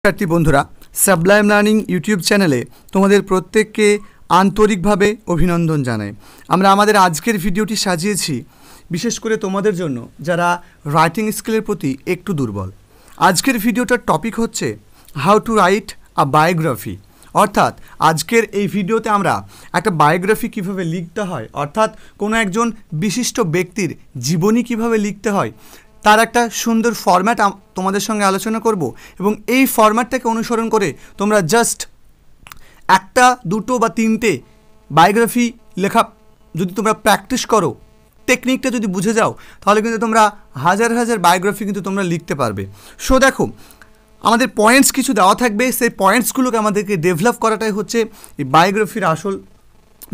শিক্ষার্থী বন্ধুরা, Sublime learning YouTube চ্যানেলে তোমাদের প্রত্যেককে আন্তরিকভাবে অভিনন্দন জানাই। আমরা আমাদের আজকের ভিডিওটি সাজিয়েছি বিশেষ করে তোমাদের জন্য যারা রাইটিং স্কিলের প্রতি একটু দুর্বল। আজকের ভিডিওটার টপিক হচ্ছে how to write a biography, অর্থাৎ আজকের এই ভিডিওতে আমরা একটা বায়োগ্রাফি কীভাবে লিখতে হয়, অর্থাৎ কোনো একজন বিশিষ্ট ব্যক্তির জীবনী কীভাবে লিখতে হয় তার একটা সুন্দর ফরম্যাট তোমাদের সঙ্গে আলোচনা করব। এবং এই ফরম্যাটটাকে অনুসরণ করে তোমরা জাস্ট একটা দুটো বা তিনটে বায়োগ্রাফি লেখা যদি তোমরা প্র্যাকটিস করো, টেকনিকটা যদি বুঝে যাও, তাহলে কিন্তু তোমরা হাজার হাজার বায়োগ্রাফি কিন্তু তোমরা লিখতে পারবে। সো দেখো, আমাদের পয়েন্টস কিছু দেওয়া থাকবে, সেই পয়েন্টসগুলোকে আমাদেরকে ডেভেলপ করাটাই হচ্ছে এই বায়োগ্রাফির আসল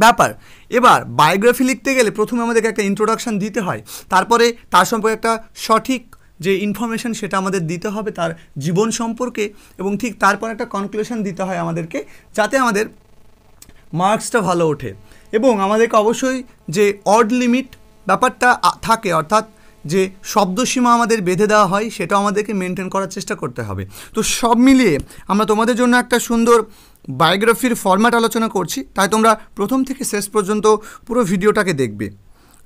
ব্যাপার। এবার বায়োগ্রাফি লিখতে গেলে প্রথমে আমাদেরকে একটা ইন্ট্রোডাকশান দিতে হয়, তারপরে তার সম্পর্কে একটা সঠিক যে ইনফরমেশান সেটা আমাদের দিতে হবে তার জীবন সম্পর্কে, এবং ঠিক তারপর একটা কনক্লুশন দিতে হয় আমাদেরকে, যাতে আমাদের মার্কসটা ভালো ওঠে। এবং আমাদেরকে অবশ্যই যে অড লিমিট ব্যাপারটা থাকে, অর্থাৎ যে শব্দসীমা আমাদের বেঁধে দেওয়া হয়, সেটাও আমাদেরকে মেনটেন করার চেষ্টা করতে হবে। তো সব মিলিয়ে আমরা তোমাদের জন্য একটা সুন্দর বায়োগ্রাফির ফরম্যাট আলোচনা করছি, তাই তোমরা প্রথম থেকে শেষ পর্যন্ত পুরো ভিডিওটাকে দেখবে।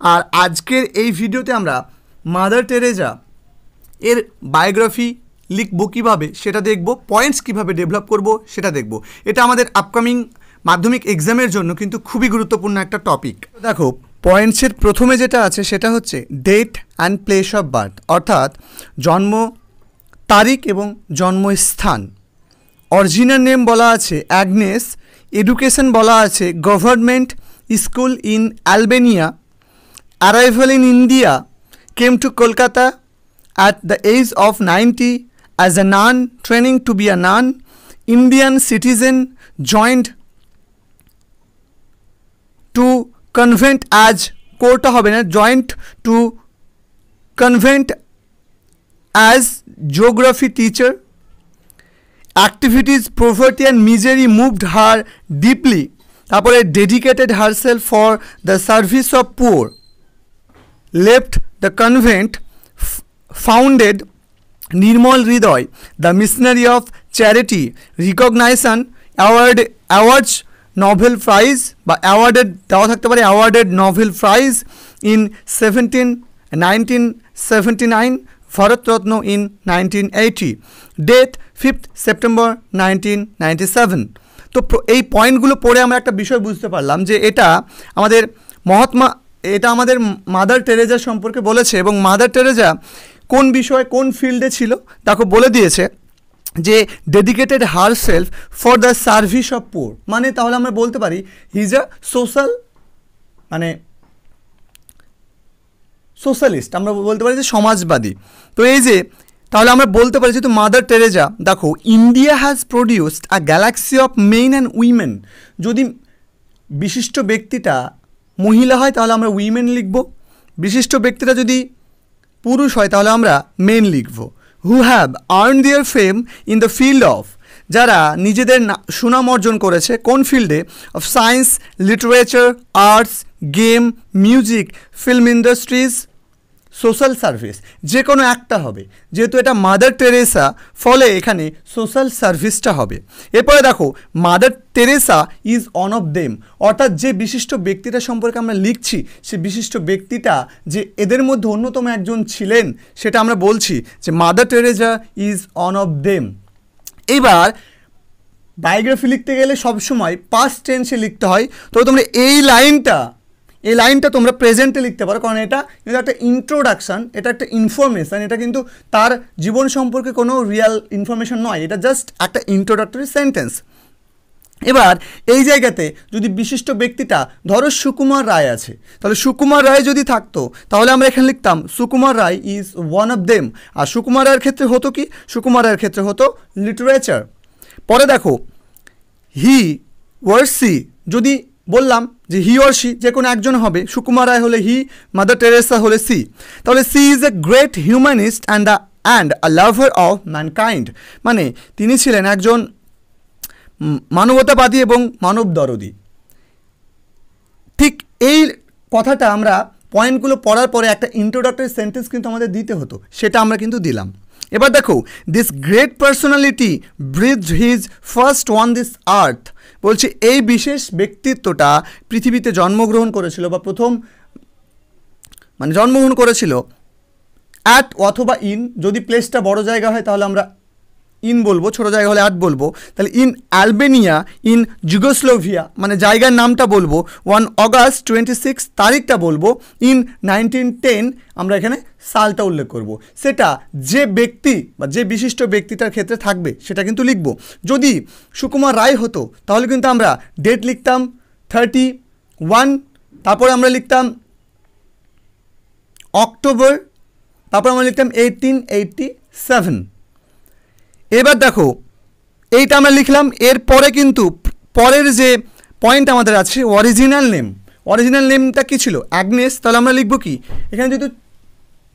আর আজকের এই ভিডিওতে আমরা মাদার টেরেজা এর বায়োগ্রাফি লিখবো কীভাবে সেটা দেখব, পয়েন্টস কীভাবে ডেভেলপ করব সেটা দেখব। এটা আমাদের আপকামিং মাধ্যমিক এক্সামের জন্য কিন্তু খুবই গুরুত্বপূর্ণ একটা টপিক। দেখো, পয়েন্টসের প্রথমে যেটা আছে সেটা হচ্ছে date and place of birth, অর্থাৎ জন্ম তারিখ এবং জন্মস্থান। অরিজিনাল নেম বলা আছে অ্যাগনেস, এডুকেশন বলা আছে government school in Albania, arrival in India, came to Kolkata at the age of 90 as a nun, training to be a nun, Indian citizen, joined to convent as কোটা হবে না, joined to convent as geography teacher. Activities, poverty and misery moved her deeply. তারপরে dedicated herself for the service of poor, left the convent, founded Nirmal Hridoy, the missionary of charity, recognition, awards Nobel Prize বা awarded দেওয়া থাকতে পারে awarded Nobel Prize in 1979, Bharat Ratna in 1980, date 5th September 1997. তো এই পয়েন্টগুলো পড়ে আমরা একটা বিষয় বুঝতে পারলাম যে এটা আমাদের আমাদের মাদার টেরেজা সম্পর্কে বলেছে, এবং মাদার টেরেজা কোন বিষয়ে কোন ফিল্ডে ছিল তাকে বলে দিয়েছে যে dedicated her self for the service of পুর, মানে তাহলে আমরা বলতে পারি হি ইজ আ সোশ্যালিস্ট, আমরা বলতে পারি যে সমাজবাদী। তো এই যে তাহলে আমরা বলতে পারি যেহেতু মাদার টেরেজা, দেখো India has produced a Galaxy of men and women. যদি বিশিষ্ট ব্যক্তিটা মহিলা হয় তাহলে আমরা উইমেন লিখব, বিশিষ্ট ব্যক্তিটা যদি পুরুষ হয় তাহলে আমরা মেন লিখব। Who have earn their fame in the field of, যারা নিজেদের সুনাম অর্জন করেছে কোন ফিল্ডে, of science, literature, arts, game, music, film industries, social service, যে কোনো একটা হবে, যেহেতু এটা মাদার টেরেসা ফলে এখানে সোশ্যাল সার্ভিসটা হবে। এরপরে দেখো mother Teresa is on of them, অর্থাৎ যে বিশিষ্ট ব্যক্তিটা সম্পর্কে আমরা লিখছি সে বিশিষ্ট ব্যক্তিটা যে এদের মধ্যে অন্যতম একজন ছিলেন সেটা আমরা বলছি যে mother Teresa is on of them. এবার বায়োগ্রাফি লিখতে গেলে সবসময় পাস্ট টেন্সে লিখতে হয়, তবে তোমরা এই লাইনটা তোমরা প্রেজেন্টে লিখতে পারো, কারণ এটা কিন্তু একটা ইন্ট্রোডাকশান, এটা একটা ইনফরমেশান, এটা কিন্তু তার জীবন সম্পর্কে কোনো রিয়াল ইনফরমেশান নয়, এটা জাস্ট একটা ইন্ট্রোডাক্টরি সেন্টেন্স। এবার এই জায়গাতে যদি বিশিষ্ট ব্যক্তিটা ধরো সুকুমার রায় আছে, তাহলে সুকুমার রায় যদি থাকতো তাহলে আমরা এখানে লিখতাম Sukumar Ray is one of them. আর সুকুমার রায়ের ক্ষেত্রে হতো কি, সুকুমার রায়ের ক্ষেত্রে হতো লিটারেচার। পরে দেখো হি ওয়ার সি, যদি বললাম যে হি অর সি যে কোনো একজন হবে, সুকুমার রায় হলে হি, মাদার টেরেসা হলে সি, তাহলে she is a great humanist and a lover of mankind, মানে তিনি ছিলেন একজন মানবতাবাদী এবং মানবদরদী। ঠিক এই কথাটা আমরা পয়েন্টগুলো পড়ার পরে একটা ইন্ট্রোডাক্টরি সেন্টেন্স কিন্তু আমাদের দিতে হতো, সেটা আমরা কিন্তু দিলাম। এবার দেখো, this great personality breathed his first on this earth, বলছে এই বিশেষ ব্যক্তিত্বটা পৃথিবীতে জন্মগ্রহণ করেছিল বা প্রথম মানে জন্মগ্রহণ করেছিল অ্যাট অথবা ইন, যদি প্লেসটা বড় জায়গা হয় তাহলে আমরা ইন বলবো, ছোটো জায়গা হলে অ্যাট বলবো, তাহলে ইন আলবেনিয়া ইন যুগোস্লোভিয়া, মানে জায়গার নামটা বলবো, 1 অগাস্ট 26 তারিখটা বলবো, ইন 1910 আমরা এখানে সালটা উল্লেখ করব। সেটা যে ব্যক্তি বা যে বিশিষ্ট ব্যক্তিটার ক্ষেত্রে থাকবে সেটা কিন্তু লিখব। যদি সুকুমার রায় হতো তাহলে কিন্তু আমরা ডেট লিখতাম 31, তারপরে আমরা লিখতাম অক্টোবর, তারপর আমরা লিখতাম 1887। এবার দেখো, এইটা আমরা লিখলাম, এরপরে কিন্তু পরের যে পয়েন্ট আমাদের আছে অরিজিনাল নেম। অরিজিনাল নেমটা কী ছিল? অ্যাগনেস। তাহলে আমরা লিখব কি, এখানে যেহেতু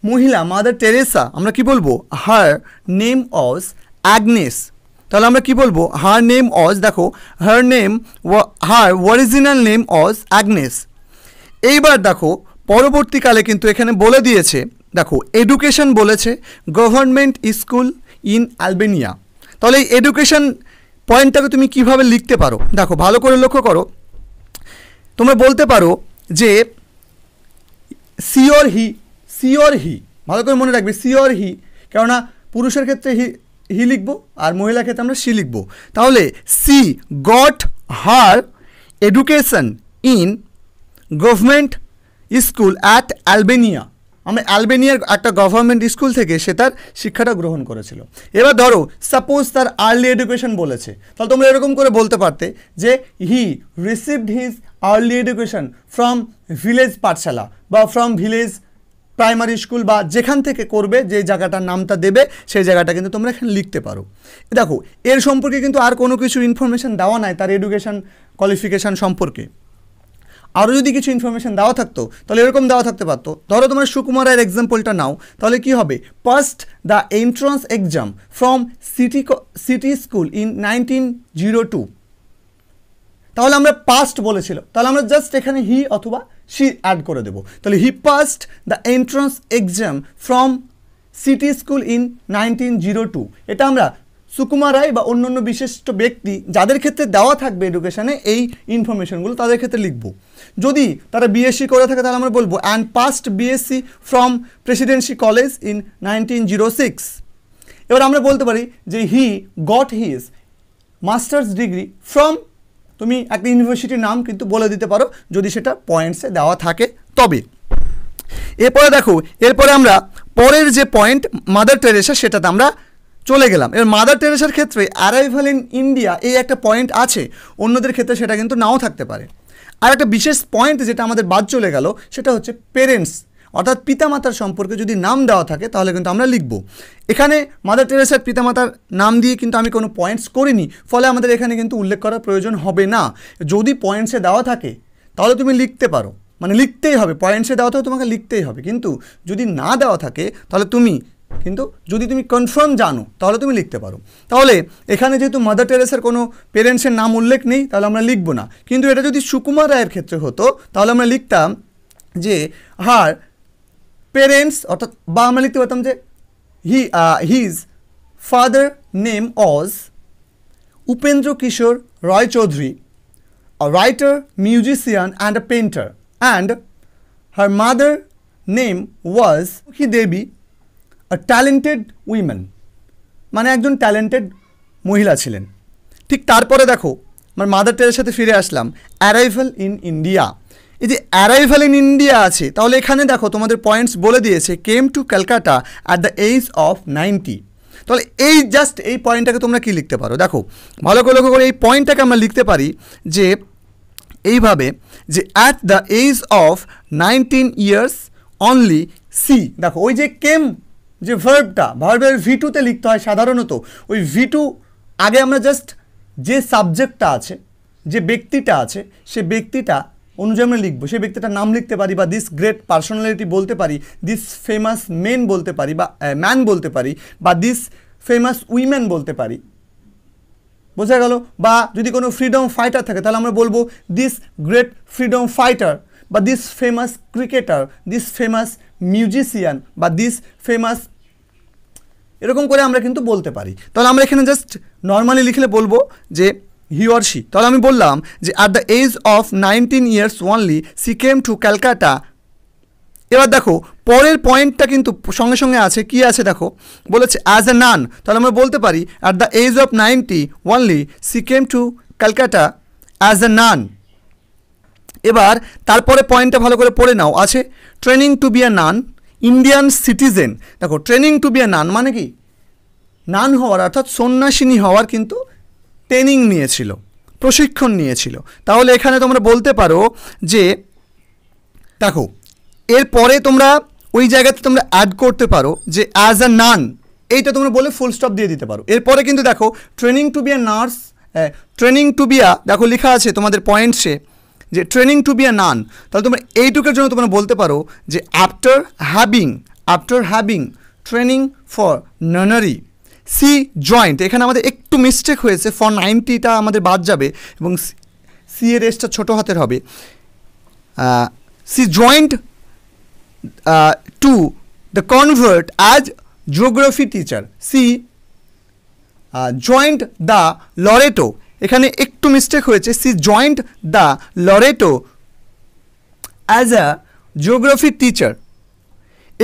মহিলা মাদার টেরেসা, আমরা কি বলবো? হার নেম অজ অ্যাগনেস। তাহলে আমরা কি বলবো? হার নেম অজ, দেখো হার অরিজিনাল নেম অজ অ্যাগনেস। এইবার দেখো পরবর্তীকালে কিন্তু এখানে বলে দিয়েছে, দেখো এডুকেশন বলেছে গভর্নমেন্ট স্কুল ইন আলবেনিয়া। তাহলে এই এডুকেশন পয়েন্টটাকে তুমি কিভাবে লিখতে পারো? দেখো ভালো করে লক্ষ্য করো, তোমরা বলতে পারো যে সি অর হি, ভালো করে মনে রাখবে সি অর হি, কেননা পুরুষের ক্ষেত্রে হি লিখবো আর মহিলার ক্ষেত্রে আমরা সি লিখবো। তাহলে C got her education in government school at Albania, আমরা অ্যালবেনিয়ার একটা গভর্নমেন্ট স্কুল থেকে সে তার শিক্ষাটা গ্রহণ করেছিল। এবার ধরো সাপোজ তার আর্লি এডুকেশন বলেছে, তাহলে তোমরা এরকম করে বলতে পারতে যে হি received his early education from village পাঠশালা বা ফ্রম ভিলেজ প্রাইমারি স্কুল, বা যেখান থেকে করবে যে জায়গাটার নামটা দেবে সেই জায়গাটা কিন্তু তোমরা এখানে লিখতে পারো। দেখো এর সম্পর্কে কিন্তু আর কোনো কিছু ইনফরমেশান দেওয়া নাই তার এডুকেশন কোয়ালিফিকেশান সম্পর্কে। আরও যদি কিছু ইনফরমেশান দেওয়া থাকতো তাহলে এরকম দেওয়া থাকতে পারতো। ধরো তোমরা সুকুমার রায়ের এক্সাম্পলটা নাও, তাহলে কি হবে? Past the entrance exam from city school in 1902। তাহলে আমরা পাস্ট বলেছিল, তাহলে আমরা জাস্ট এখানে হি অথবা শি অ্যাড করে দেবো। তাহলে he passed the entrance exam from city school in 1902। এটা আমরা সুকুমার রায় বা অন্য অন্য বিশিষ্ট ব্যক্তি যাদের ক্ষেত্রে দেওয়া থাকবে এডুকেশানে এই ইনফরমেশনগুলো তাদের ক্ষেত্রে লিখব। যদি তারা বিএসসি করে থাকে তাহলে আমরা বলবো and past BSc from Presidency college in 1906। এবার আমরা বলতে পারি যে he got his masters degree from, তুমি একটা ইউনিভার্সিটির নাম কিন্তু বলে দিতে পারো যদি সেটা পয়েন্টসে দেওয়া থাকে তবে। এরপরে দেখো, এরপরে আমরা পরের যে পয়েন্ট মাদার টেরেসা সেটাতে আমরা চলে গেলাম। এবার মাদার টেরেসার ক্ষেত্রে অ্যারাইভাল ইন ইন্ডিয়া এই একটা পয়েন্ট আছে, অন্যদের ক্ষেত্রে সেটা কিন্তু নাও থাকতে পারে। আর একটা বিশেষ পয়েন্ট যেটা আমাদের বাদ চলে গেল সেটা হচ্ছে পেরেন্টস, অর্থাৎ পিতামাতার সম্পর্কে যদি নাম দেওয়া থাকে তাহলে কিন্তু আমরা লিখব। এখানে মাদার টেরেসার পিতামাতার নাম দিয়ে কিন্তু আমি কোনো পয়েন্টস করিনি, ফলে আমাদের এখানে কিন্তু উল্লেখ করার প্রয়োজন হবে না। যদি পয়েন্টসে দেওয়া থাকে তাহলে তুমি লিখতে পারো, মানে লিখতেই হবে, পয়েন্টসে দেওয়া থাকে তোমাকে লিখতেই হবে। কিন্তু যদি না দেওয়া থাকে তাহলে তুমি কিন্তু যদি তুমি কনফার্ম জানো তাহলে তুমি লিখতে পারো। তাহলে এখানে যেহেতু মাদার টেরেসার কোনো পেরেন্টসের নাম উল্লেখ নেই তাহলে আমরা লিখব না। কিন্তু এটা যদি সুকুমার রায়ের ক্ষেত্রে হতো তাহলে আমরা লিখতাম যে হার পেরেন্টস, অর্থাৎ বা আমরা লিখতে পারতাম যে his father name Aja Upendra Kishore Roy Chowdhury, a writer, musician and a painter, and her mother name was Mukhi Devi, a talented woman, মানে একজন ট্যালেন্টেড মহিলা ছিলেন। ঠিক তারপরে দেখো আমার মাদার টেরেসার সাথে ফিরে আসলাম, অ্যারাইভাল ইন ইন্ডিয়া। এই যে অ্যারাইভাল ইন ইন্ডিয়া আছে তাহলে এখানে দেখো তোমাদের পয়েন্টস বলে দিয়েছে came to Calcutta at the age of 90। তাহলে এই জাস্ট এই পয়েন্টটাকে তোমরা কি লিখতে পারো? দেখো ভালো করে লক্ষ্য করে এই পয়েন্টটাকে আমরা লিখতে পারি যে এইভাবে যে at the age of 19 years only she. দেখো ওই যে কেম যে ভার্বের V2তে লিখতে হয় সাধারণত, ওই V2 আগে আমরা জাস্ট যে সাবজেক্টটা আছে, যে ব্যক্তিটা আছে সে ব্যক্তিটা অনুযায়ী আমরা লিখবো, সেই ব্যক্তিটার নাম লিখতে পারি বা দিস গ্রেট পার্সোনালিটি বলতে পারি, দিস ফেমাস মেন বলতে পারি বা ম্যান বলতে পারি, বা দিস ফেমাস উইমেন বলতে পারি, বোঝা গেল? বা যদি কোনো ফ্রিডম ফাইটার থাকে তাহলে আমরা বলবো দিস গ্রেট ফ্রিডম ফাইটার, বা this famous cricketer, this famous musician, বা দিস ফেমাস এরকম করে আমরা কিন্তু বলতে পারি। তাহলে আমরা এখানে জাস্ট নর্মালি লিখলে বলবো যে হি অর শি। তাহলে আমি বললাম যে at the age of 19 years only she came to Calcutta. এবার দেখো পরের পয়েন্টটা কিন্তু সঙ্গে সঙ্গে আছে, কি আছে দেখো, বলেছে অ্যাজ এ নান। তাহলে আমরা বলতে পারি at the age of 90 only she came to Calcutta as a nun. এবার তারপরে পয়েন্টটা ভালো করে পড়ে নাও, আছে training to be a nun Indian citizen. দেখো training to be a nun মানে কি, নান হওয়ার অর্থাৎ সন্ন্যাসিনী হওয়ার কিন্তু ট্রেনিং নিয়েছিল, প্রশিক্ষণ নিয়েছিল। তাহলে এখানে তোমরা বলতে পারো যে দেখো এরপরে তোমরা ওই জায়গাতে তোমরা অ্যাড করতে পারো যে অ্যাজ আ নান, এইটা তোমরা বলে ফুল স্টপ দিয়ে দিতে পারো। এরপরে কিন্তু দেখো training to be a nurse, training to be a, দেখো লেখা আছে তোমাদের পয়েন্টসে যে training to be a nun. তাহলে তোমরা এইটুকের জন্য তোমরা বলতে পারো যে after having training for nunnery she joined. এখানে আমাদের একটু মিস্টেক হয়েছে, ফর 90টা আমাদের বাদ যাবে এবং সি এর এসটা ছোটো হাতের হবে। She joined to the convent as geography teacher. She joined the Loreto, এখানে একটু মিস্টেক হয়েছে, she joined the Loreto as a geography teacher.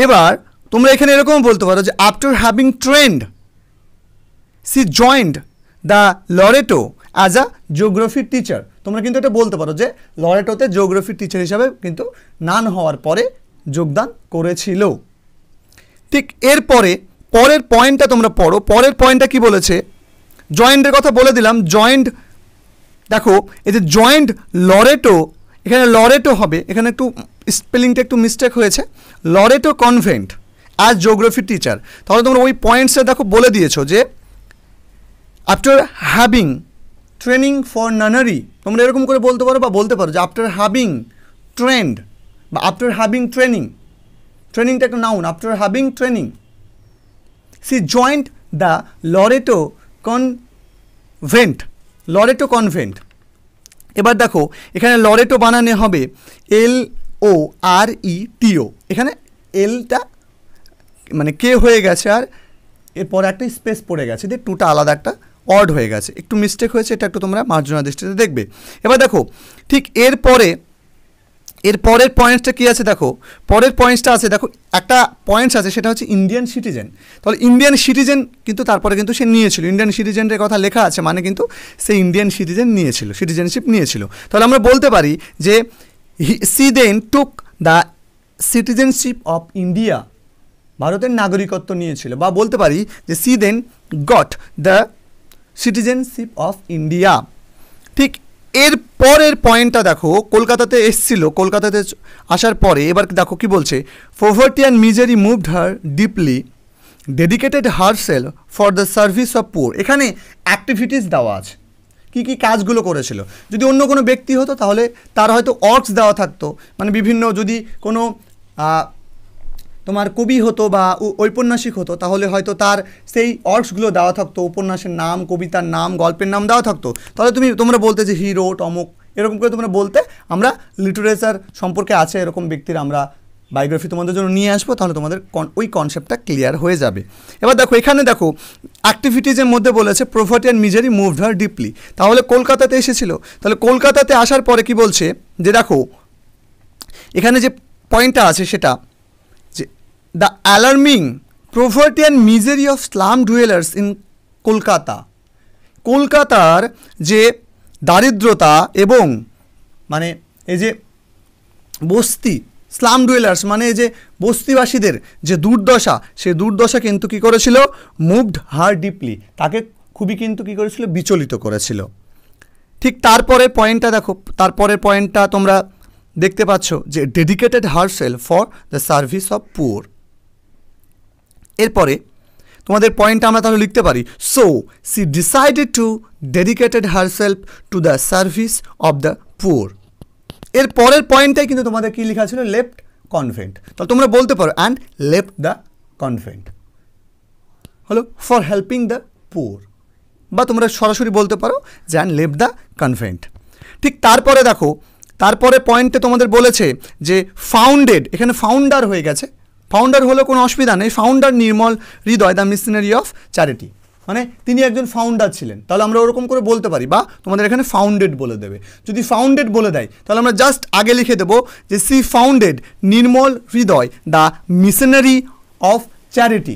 এবার তোমরা এখানে এরকম বলতে পারো যে after having trained she joined the Loreto as a geography teacher. তোমরা কিন্তু এটা বলতে পারো যে লরেটোতে জিওগ্রাফি টিচার হিসাবে কিন্তু নান হওয়ার পরে যোগদান করেছিল। ঠিক এরপরে পরের পয়েন্টটা তোমরা পড়ো। পরের পয়েন্টটা কি বলেছে, জয়েন্টের কথা বলে দিলাম। জয়েন্ট দেখো এই যে জয়েন্ট লরেটো, এখানে লরেটো হবে, এখানে একটু স্পেলিংটা একটু মিস্টেক হয়েছে, Loreto convent as geography teacher. তাহলে তোমরা ওই পয়েন্টসটা দেখো বলে দিয়েছো যে after having training for nunnery, তোমরা এরকম করে বলতে পারো বা বলতে পারো যে আফটার হ্যাভিং ট্রেন্ড বা আফটার হ্যাভিং ট্রেনিং, ট্রেনিংটা একটা noun, after having training she joined the Loreto convent. এবার দেখো এখানে লরেটো বানানো হবে LORETO, এখানে এলটা মানে কে হয়ে গেছে আর এরপর একটা স্পেস পড়ে গেছে, দিয়ে টুটা আলাদা একটা অড হয়ে গেছে, একটু মিস্টেক হয়েছে, এটা একটু তোমরা মার্জনা দৃষ্টিতে দেখবে। এবার দেখো ঠিক এরপরের পয়েন্টসটা কী আছে, দেখো পরের পয়েন্টসটা আছে, দেখো একটা পয়েন্টস আছে সেটা হচ্ছে ইন্ডিয়ান সিটিজেন। তাহলে ইন্ডিয়ান সিটিজেন কিন্তু তারপরে কিন্তু সে নিয়েছিল, ইন্ডিয়ান সিটিজেনের কথা লেখা আছে মানে কিন্তু সে ইন্ডিয়ান সিটিজেনশিপ নিয়েছিল। তাহলে আমরা বলতে পারি যে she then took the citizenship of India, ভারতের নাগরিকত্ব নিয়েছিল, বা বলতে পারি যে she then got the citizenship of India. ঠিক এর পরের পয়েন্টটা দেখো, কলকাতাতে এসছিল, কলকাতাতে আসার পরে এবার দেখো কি বলছে, poverty and misery moved her deeply, dedicated herself for the service of পুর। এখানে অ্যাক্টিভিটিস দেওয়া আছে, কী কী কাজগুলো করেছিল। যদি অন্য কোনো ব্যক্তি হতো তাহলে তার হয়তো ওয়ার্কস দেওয়া থাকতো, মানে বিভিন্ন, যদি কোনো তোমার কবি হতো বা ঔপন্যাসিক হতো তাহলে হয়তো তার সেই ওয়ার্কসগুলো দেওয়া থাকতো, উপন্যাসের নাম, কবিতার নাম, গল্পের নাম দেওয়া থাকতো। তাহলে তোমরা বলতে যে হিরো অমুক, এরকম করে তোমরা বলতে, আমরা লিটারেচার সম্পর্কে আছে এরকম ব্যক্তির আমরা বায়োগ্রাফি তোমাদের জন্য নিয়ে আসবো, তাহলে তোমাদের ওই কনসেপ্টটা ক্লিয়ার হয়ে যাবে। এবার দেখো এখানে দেখো অ্যাক্টিভিটিজের মধ্যে বলেছে poverty and misery moved her deeply, তাহলে কলকাতাতে এসেছিল। তাহলে কলকাতাতে আসার পরে কি বলছে যে দেখো এখানে যে পয়েন্টটা আছে সেটা যে the alarming poverty and misery of slum dwellers in Kolkata, কলকাতার যে দারিদ্রতা এবং মানে এই যে বস্তি, স্লাম ডুয়েলার্স মানে এই যে বস্তিবাসীদের যে দুর্দশা, সেই দুর্দশা কিন্তু কী করেছিল, মুভড হার ডিপলি, তাকে খুবই কিন্তু কী করেছিল, বিচলিত করেছিল। ঠিক তারপরের পয়েন্টটা দেখো, তারপরের পয়েন্টটা তোমরা দেখতে পাচ্ছ যে dedicated herself for the service of poor. এরপরে তোমাদের পয়েন্টটা আমরা তাহলে লিখতে পারি, so she decided to dedicated herself to the service of the poor. এর পরের পয়েন্টটাই কিন্তু তোমাদের কী লেখা ছিল, লেফট কনভেন্ট। তাহলে তোমরা বলতে পারো অ্যান্ড লেফট দ্য কনভেন্ট হলো ফর হেল্পিং দ্য পুর, বা তোমরা সরাসরি বলতে পারো যে অ্যান্ড লেফট দ্য কনভেন্ট। ঠিক তারপরে দেখো তারপরে পয়েন্টে তোমাদের বলেছে যে ফাউন্ডেড, এখানে ফাউন্ডার হয়ে গেছে, ফাউন্ডার হলো কোনো অসুবিধা নেই, founder Nirmal Hriday the missionary of charity, মানে তিনি একজন ফাউন্ডার ছিলেন, তাহলে আমরা ওরকম করে বলতে পারি, বা তোমাদের এখানে ফাউন্ডেড বলে দেবে। যদি ফাউন্ডেড বলে দেয় তাহলে আমরা জাস্ট আগে লিখে দেবো যে she founded Nirmal Hriday the missionary of charity,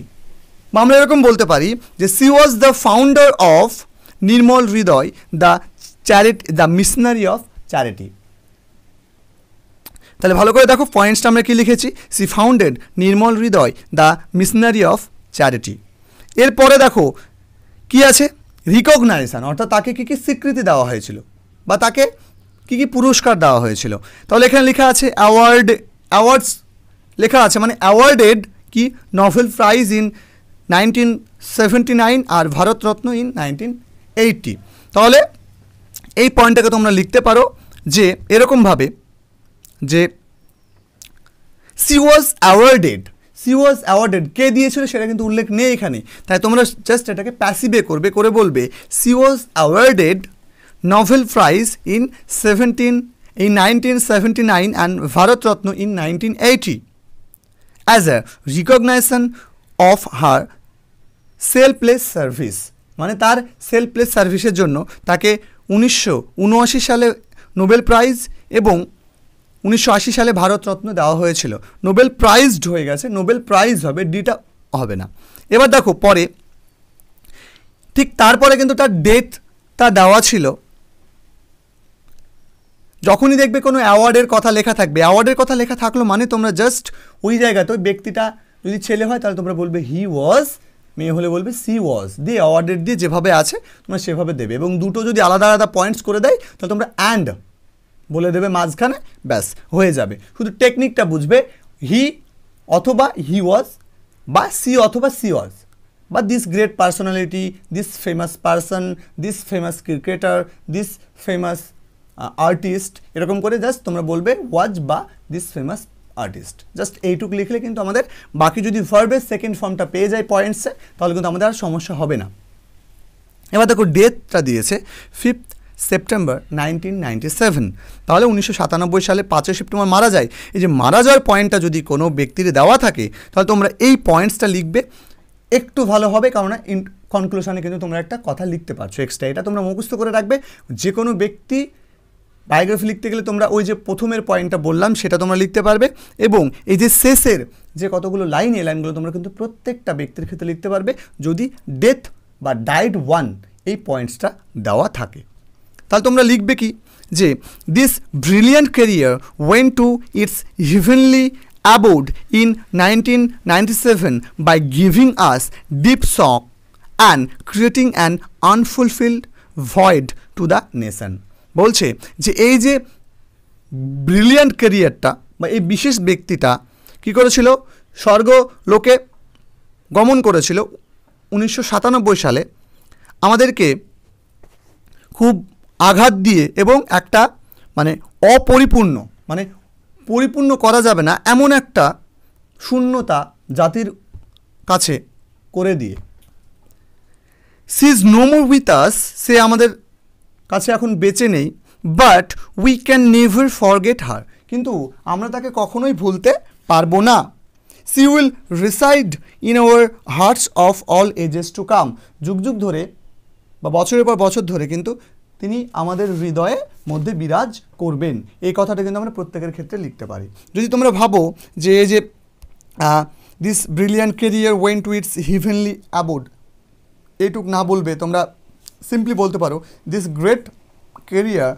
বা আমরা এরকম বলতে পারি যে she was the founder of Nirmal Hriday the missionary of charity. তাহলে ভালো করে দেখো পয়েন্টসটা আমরা কি লিখেছি, she founded Nirmal Hriday the missionary of charity. এরপরে দেখো কি আছে, রিকগনাইজেশন, অর্থাৎ তাকে কী কী স্বীকৃতি দেওয়া হয়েছিল বা তাকে কী কী পুরস্কার দেওয়া হয়েছিল। তাহলে এখানে লেখা আছে অ্যাওয়ার্ডস লেখা আছে, মানে অ্যাওয়ার্ডেড কি নোবেল প্রাইজ ইন 1979 আর ভারতরত্ন ইন 1980। তাহলে এই পয়েন্টটাকে তোমরা লিখতে পারো যে এরকমভাবে যে সি ওয়াজ অ্যাওয়ার্ডেড কে দিয়েছিল সেটা কিন্তু উল্লেখ নেই এখানে, তাই তোমরা জাস্ট এটাকে প্যাসিভে করবে, করে বলবে C was awarded Nobel prize in 1979 and Bharat Ratna in 1980 as a recognition of her selfless service, মানে তার সেলফলেস সার্ভিসের জন্য তাকে 1979 সালে নোবেল প্রাইজ এবং 1980 সালে ভারতরত্ন দেওয়া হয়েছিল। নোবেল প্রাইজড হয়ে গেছে, নোবেল প্রাইজ হবে, ডিটা হবে না। এবার দেখো পরে ঠিক তারপরে কিন্তু তার ডেটটা দেওয়া ছিল। যখনই দেখবে কোনো অ্যাওয়ার্ডের কথা লেখা থাকবে, অ্যাওয়ার্ডের কথা লেখা থাকলো মানে তোমরা জাস্ট ওই জায়গাতে ওই ব্যক্তিটা যদি ছেলে হয় তাহলে তোমরা বলবে হি ওয়াজ, মেয়ে হলে বলবে সি ওয়াজ, দিয়ে অ্যাওয়ার্ডের দিয়ে যেভাবে আছে তোমরা সেভাবে দেবে, এবং দুটো যদি আলাদা আলাদা পয়েন্টস করে দেয় তাহলে তোমরা অ্যান্ড বলে দেবে মাঝখানে, ব্যাস হয়ে যাবে। শুধু টেকনিকটা বুঝবে, হি অথবা হি ওয়াজ, বা সি অথবা সি ওয়াজ, বা this great personality, this famous person, this famous cricketer, this famous artist, এরকম করে জাস্ট তোমরা বলবে ওয়াজ বা দিস ফেমাস আর্টিস্ট। জাস্ট এইটুকু লিখলে কিন্তু আমাদের বাকি যদি ভার্বের সেকেন্ড ফর্মটা পেয়ে যায় পয়েন্টসে তাহলে কিন্তু আমাদের আর সমস্যা হবে না। এবার দেখো ডেটটা দিয়েছে 5 সেপ্টেম্বর 1997, তাহলে 1997 সালে 5 সেপ্টেম্বর মারা যায়। এই যে মারা যাওয়ার পয়েন্টটা যদি কোনো ব্যক্তির দেওয়া থাকে তাহলে তোমরা এই পয়েন্টসটা লিখবে, একটু ভালো হবে, কারণ কনক্লুশনে কিন্তু তোমরা একটা কথা লিখতে পারছো এক্সট্রা। এটা তোমরা মুখস্থ করে রাখবে, যে কোনো ব্যক্তি বায়োগ্রাফি লিখতে গেলে তোমরা ওই যে প্রথমের পয়েন্টটা বললাম সেটা তোমরা লিখতে পারবে, এবং এই যে শেষের যে কতগুলো লাইন, এই লাইনগুলো তোমরা কিন্তু প্রত্যেকটা ব্যক্তির ক্ষেত্রে লিখতে পারবে যদি ডেথ বা ডাইড 1 এই পয়েন্টসটা দেওয়া থাকে। তাহলে তোমরা লিখবে কি যে this brilliant career went to its heavenly abode in 1997 by giving us deep shock and creating an unfulfilled void to the nation. বলছে যে এই যে ব্রিলিয়ান্ট ক্যারিয়ারটা বা এই বিশেষ ব্যক্তিটা কী করেছিল, স্বর্গলোকে গমন করেছিল 1997 সালে, আমাদেরকে খুব আঘাত দিয়ে এবং একটা মানে অপরিপূর্ণ, মানে পরিপূর্ণ করা যাবে না এমন একটা শূন্যতা জাতির কাছে করে দিয়ে। She is no more with us, সে আমাদের কাছে এখন বেঁচে নেই, but we can never forget her, কিন্তু আমরা তাকে কখনোই ভুলতে পারবো না। She will reside in our hearts of all ages to come, যুগ যুগ ধরে বা বছরের পর বছর ধরে কিন্তু তিনি আমাদের হৃদয়ের মধ্যে বিরাজ করবেন। এই কথাটা কিন্তু আমরা প্রত্যেকের ক্ষেত্রে লিখতে পারি। যদি তোমরা ভাবো যে এই যে this brilliant career went to its heavenly abode, এইটুক না বলবে তোমরা সিম্পলি বলতে পারো this great career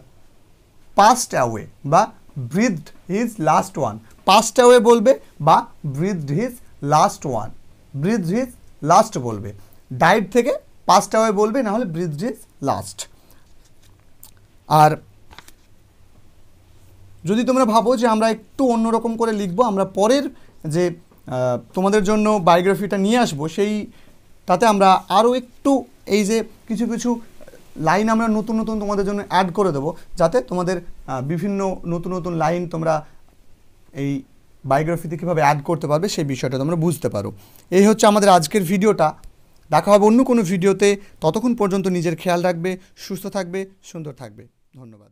passed away বা breathed his last one. Passed away বলবে বা breathed his last one, breathed his last বলবে, ডাইড থেকে পাস্ট অ্যাওয়ে বলবে, না হলে ব্রিথড হিজ লাস্ট। আর যদি তোমরা ভাবো যে আমরা একটু অন্যরকম করে লিখবো, আমরা পরের যে তোমাদের জন্য বায়োগ্রাফিটা নিয়ে আসবো সেইটাতে আমরা আরও একটু এই যে কিছু কিছু লাইন আমরা নতুন নতুন তোমাদের জন্য অ্যাড করে দেবো, যাতে তোমাদের বিভিন্ন নতুন নতুন লাইন তোমরা এই বায়োগ্রাফিতে কীভাবে অ্যাড করতে পারবে সেই বিষয়টা তোমরা বুঝতে পারো। এই হচ্ছে আমাদের আজকের ভিডিওটা। দেখা হবে অন্য কোনো ভিডিওতে। ততক্ষণ পর্যন্ত নিজের খেয়াল রাখবে, সুস্থ থাকবে, সুন্দর থাকবে। ধন্যবাদ।